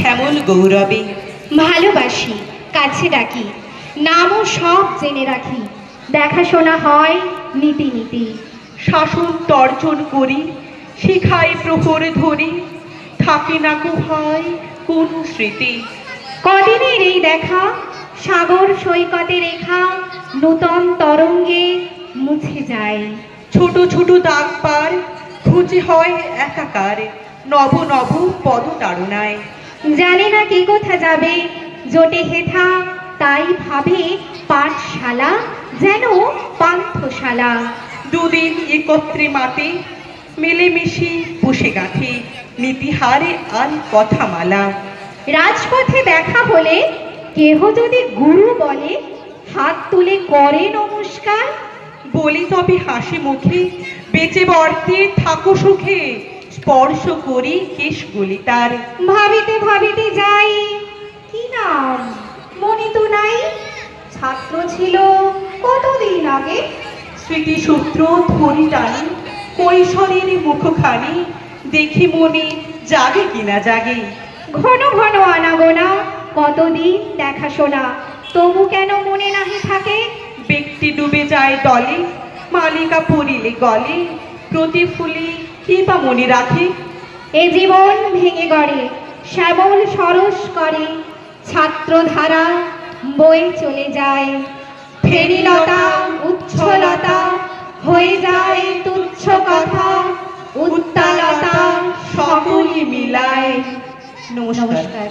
শ্যামল গৌরবে। ভালোবাসি, কাছে ডাকি, নামও সব জেনে রাখি, দেখাশোনা হয় নীতি নীতি। শাসন তর্জন করি, শিখাই প্রহর ধরি, থাকে না কো হয় কোন স্মৃতি। কদিনের এই দেখা, সাগর সৈকতে রেখা নূতন তরঙ্গে মুছে যায়। ছোট ছোট দাগ পার খুঁজে হয় একাকার, নব নব পদতাড়নায়। জানে না কে কোথা যাবে, জোটে হেথা তাই ভাবে পাঠশালা যেন পান্থশালা। দুদিন একত্রে মাতে মিলেমিশে বসে গাঁথে, নীতিহারে আর কথামালা। রাজপথে দেখা হলে কেহ যদি গুরু বলে, হাত তুলে করে নমস্কার। বলি তবে হাসি মুখে, বেঁচে বর্তে থাকো সুখে, স্পর্শ করি কেশগুলি তার। ভাবিতে ভাবিতে যাই, কি নাম মনে তো নাই, ছাত্র ছিল কতদিন আগে। স্মৃতিসূত্র ধরি টানি, কৈশোরের মুখখানি দেখি মনে জাগে কিনা জাগে। ঘন ঘন আনাগোনা, কতদিন দেখাশোনা, তবু কেন মনে নাহি থাকে। ব্যক্তি ডুবে যায় দলে, মালিকা পড়িলে গলে, প্রতি ফুলে কি বা মনে রাখে। এ জীবন ভেঙে গড়ে, শ্যামল সরস করে, ছাত্রধারা বয়ে চলে যায়। ফেরিলতা উচ্ছলতা হয়ে যায় তুচ্ছ কথা, উত্তালতা সকলই মিলায়। নমস্কার। নমস্কার।